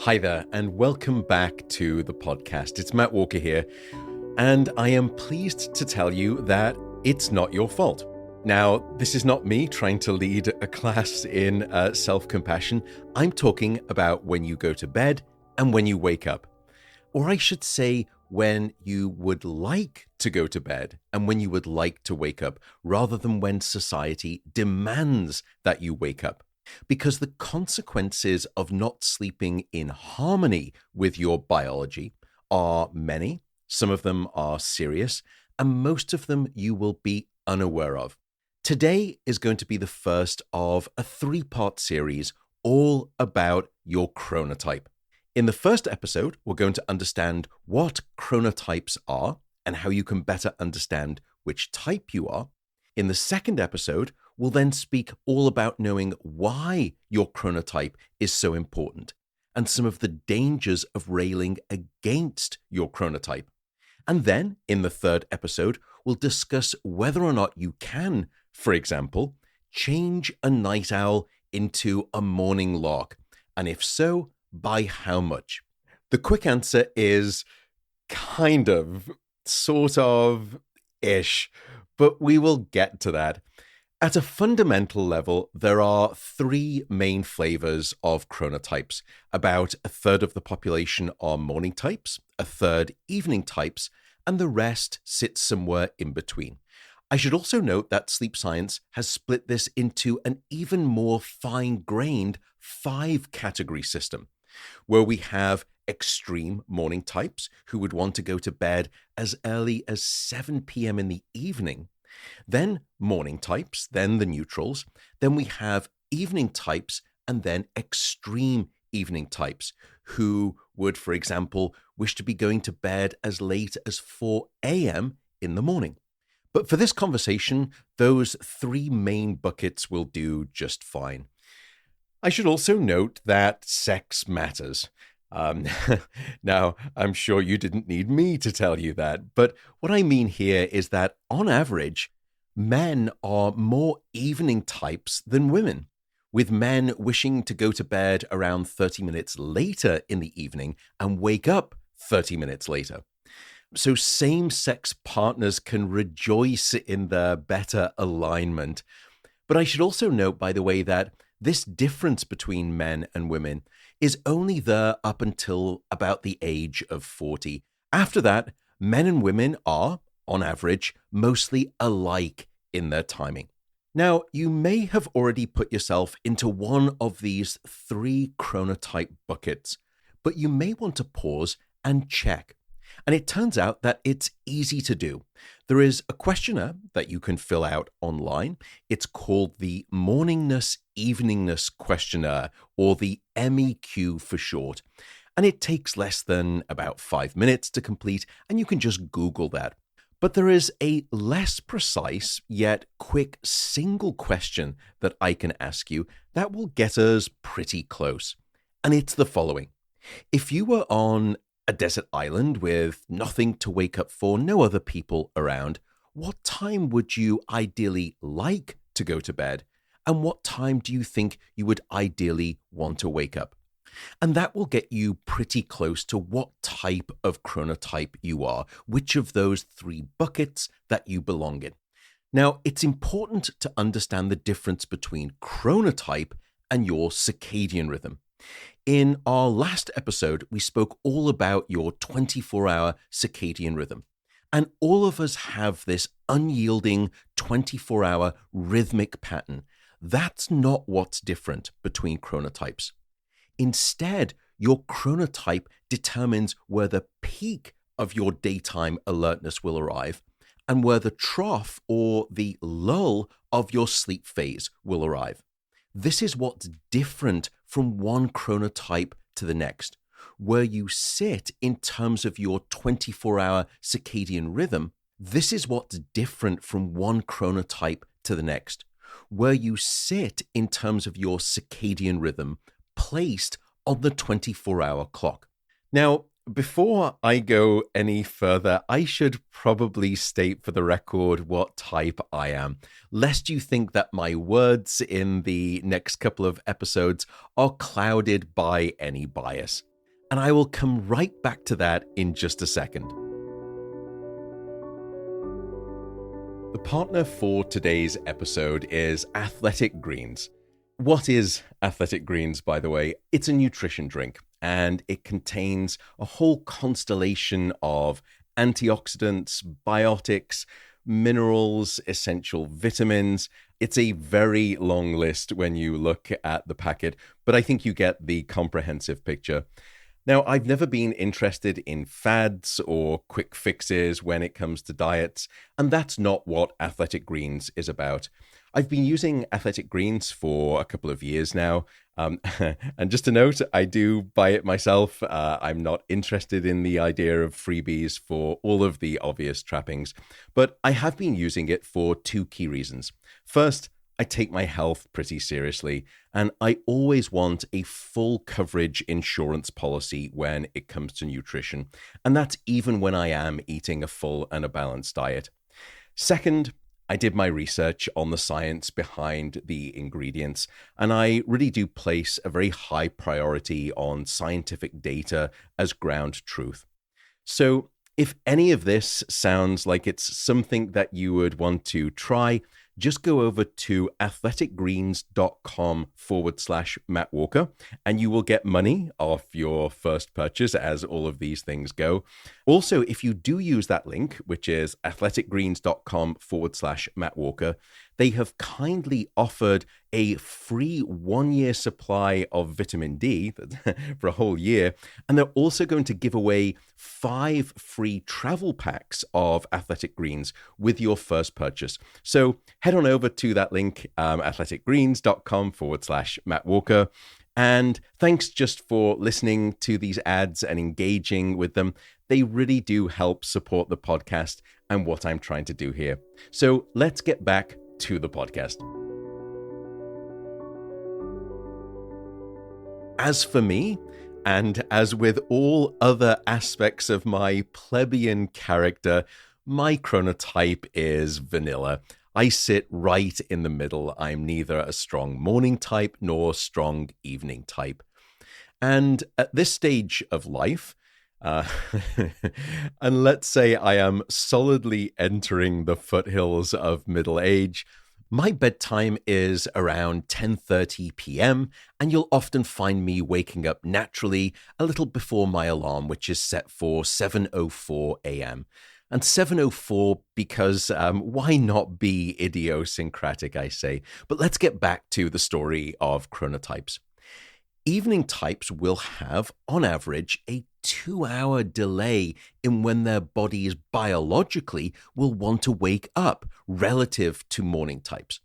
Hi there, and welcome back to the podcast. It's Matt Walker here, and I am pleased to tell you that it's not your fault. Now, this is not me trying to lead a class in self-compassion. I'm talking about when you go to bed and when you wake up. Or I should say, when you would like to go to bed and when you would like to wake up, rather than when society demands that you wake up. Because the consequences of not sleeping in harmony with your biology are many. Some of them are serious, and most of them you will be unaware of. Today is going to be the first of a 3-part series all about your chronotype. In the first episode, we're going to understand what chronotypes are and how you can better understand which type you are. In the second episode, we'll then speak all about knowing why your chronotype is so important and some of the dangers of railing against your chronotype. And then, in the third episode, we'll discuss whether or not you can, for example, change a night owl into a morning lark, and if so, by how much? The quick answer is kind of, sort of, ish, but we will get to that. At a fundamental level, there are 3 main flavors of chronotypes. About a third of the population are morning types, a third evening types, and the rest sits somewhere in between. I should also note that sleep science has split this into an even more fine-grained 5-category system, where we have extreme morning types who would want to go to bed as early as 7 p.m. in the evening. Then morning types, then the neutrals. Then we have evening types, and then extreme evening types who would, for example, wish to be going to bed as late as 4 a.m. in the morning. But for this conversation, those 3 main buckets will do just fine. I should also note that sex matters. Now, I'm sure you didn't need me to tell you that, but what I mean here is that on average, men are more evening types than women, with men wishing to go to bed around 30 minutes later in the evening and wake up 30 minutes later. So same-sex partners can rejoice in their better alignment. But I should also note, by the way, that this difference between men and women is only there up until about the age of 40. After that, men and women are, on average, mostly alike in their timing. Now, you may have already put yourself into one of these 3 chronotype buckets, but you may want to pause and check. And it turns out that it's easy to do. There is a questionnaire that you can fill out online. It's called the Morningness Eveningness Questionnaire, or the MEQ for short. And it takes less than about 5 minutes to complete, and you can just Google that. But there is a less precise yet quick single question that I can ask you that will get us pretty close. And it's the following. If you were on a desert island with nothing to wake up for, no other people around, what time would you ideally like to go to bed? And what time do you think you would ideally want to wake up? And that will get you pretty close to what type of chronotype you are, which of those 3 buckets that you belong in. Now, it's important to understand the difference between chronotype and your circadian rhythm. In our last episode, we spoke all about your 24-hour circadian rhythm. And all of us have this unyielding 24-hour rhythmic pattern. That's not what's different between chronotypes. Instead, your chronotype determines where the peak of your daytime alertness will arrive and where the trough or the lull of your sleep phase will arrive. This is what's different from one chronotype to the next. Where you sit in terms of your 24-hour circadian rhythm, this is what's different from one chronotype to the next. Where you sit in terms of your circadian rhythm placed on the 24-hour clock. Now, before I go any further, I should probably state for the record what type I am, lest you think that my words in the next couple of episodes are clouded by any bias. And I will come right back to that in just a second. The partner for today's episode is Athletic Greens. What is Athletic Greens, by the way? It's a nutrition drink, and it contains a whole constellation of antioxidants, biotics, minerals, essential vitamins. It's a very long list when you look at the packet, but I think you get the comprehensive picture. Now, I've never been interested in fads or quick fixes when it comes to diets, and that's not what Athletic Greens is about. I've been using Athletic Greens for a couple of years now, and just a note, I do buy it myself. I'm not interested in the idea of freebies for all of the obvious trappings, but I have been using it for two key reasons. First, I take my health pretty seriously, and I always want a full coverage insurance policy when it comes to nutrition, and that's even when I am eating a full and a balanced diet. Second, I did my research on the science behind the ingredients, and I really do place a very high priority on scientific data as ground truth. So if any of this sounds like it's something that you would want to try, just go over to athleticgreens.com/Matt Walker, and you will get money off your first purchase, as all of these things go. Also, if you do use that link, which is athleticgreens.com/Matt Walker, they have kindly offered a free 1-year supply of vitamin D for a whole year. And they're also going to give away 5 free travel packs of Athletic Greens with your first purchase. So head on over to that link, athleticgreens.com/Matt Walker. And thanks just for listening to these ads and engaging with them. They really do help support the podcast and what I'm trying to do here. So let's get back to the podcast. As for me, and as with all other aspects of my plebeian character, my chronotype is vanilla. I sit right in the middle. I'm neither a strong morning type nor strong evening type. And at this stage of life, and let's say I am solidly entering the foothills of middle age, my bedtime is around 10:30 p.m., and you'll often find me waking up naturally a little before my alarm, which is set for 7:04 a.m. And 7:04 because why not be idiosyncratic, I say. But let's get back to the story of chronotypes. Evening types will have, on average, a 2-hour delay in when their bodies biologically will want to wake up relative to morning types.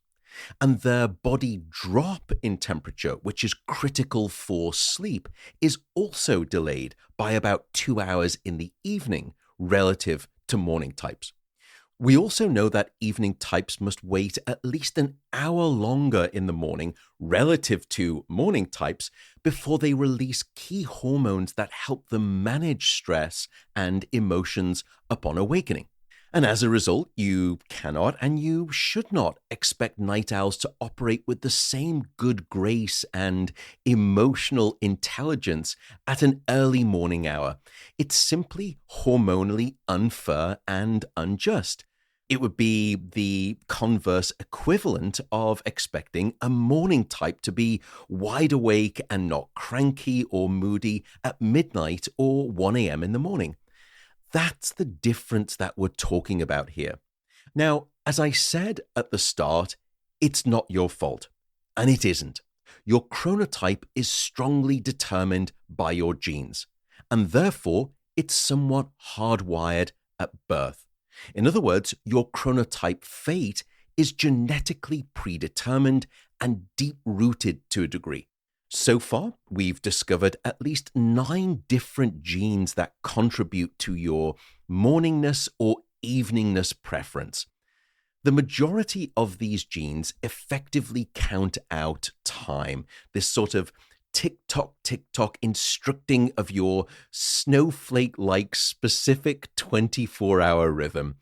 And their body drop in temperature, which is critical for sleep, is also delayed by about 2 hours in the evening relative to morning types. We also know that evening types must wait at least an hour longer in the morning relative to morning types before they release key hormones that help them manage stress and emotions upon awakening. And as a result, you cannot and you should not expect night owls to operate with the same good grace and emotional intelligence at an early morning hour. It's simply hormonally unfair and unjust. It would be the converse equivalent of expecting a morning type to be wide awake and not cranky or moody at midnight or 1 a.m. in the morning. That's the difference that we're talking about here. Now, as I said at the start, it's not your fault, and it isn't. Your chronotype is strongly determined by your genes, and therefore it's somewhat hardwired at birth. In other words, your chronotype fate is genetically predetermined and deep-rooted to a degree. So far, we've discovered at least 9 different genes that contribute to your morningness or eveningness preference. The majority of these genes effectively count out time, this sort of tick-tock instructing of your snowflake-like specific 24-hour rhythm.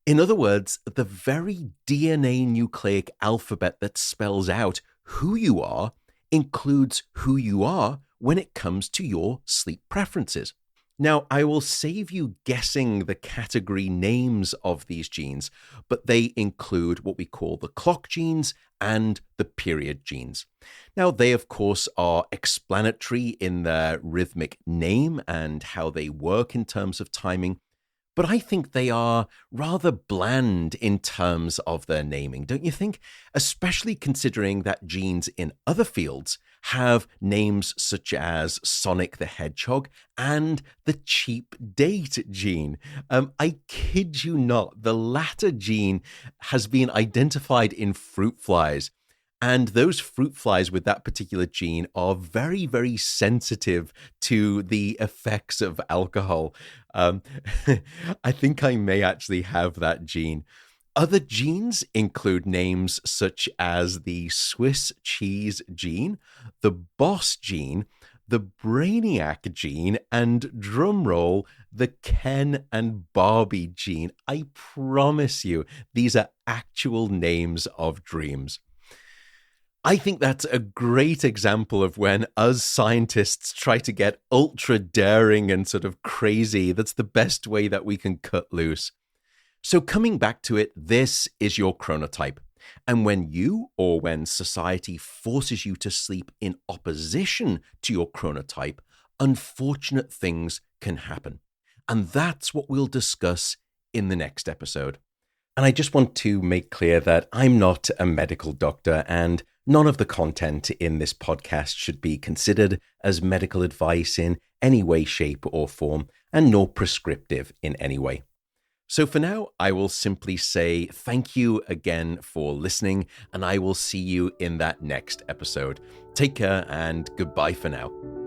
In other words, the very DNA nucleic alphabet that spells out who you are includes who you are when it comes to your sleep preferences. Now, I will save you guessing the category names of these genes, but they include what we call the clock genes and the period genes. Now, they, of course, are explanatory in their rhythmic name and how they work in terms of timing, but I think they are rather bland in terms of their naming, don't you think? Especially considering that genes in other fields have names such as Sonic the Hedgehog and the cheap date gene. I kid you not, the latter gene has been identified in fruit flies. And those fruit flies with that particular gene are very, very sensitive to the effects of alcohol. I think I may actually have that gene. Other genes include names such as the Swiss cheese gene, the boss gene, the brainiac gene, and drumroll, the Ken and Barbie gene. I promise you, these are actual names of dreams. I think that's a great example of when us scientists try to get ultra daring and sort of crazy. That's the best way that we can cut loose. So coming back to it, this is your chronotype. And when you or when society forces you to sleep in opposition to your chronotype, unfortunate things can happen. And that's what we'll discuss in the next episode. And I just want to make clear that I'm not a medical doctor, and none of the content in this podcast should be considered as medical advice in any way, shape, or form, and nor prescriptive in any way. So for now, I will simply say thank you again for listening, and I will see you in that next episode. Take care and goodbye for now.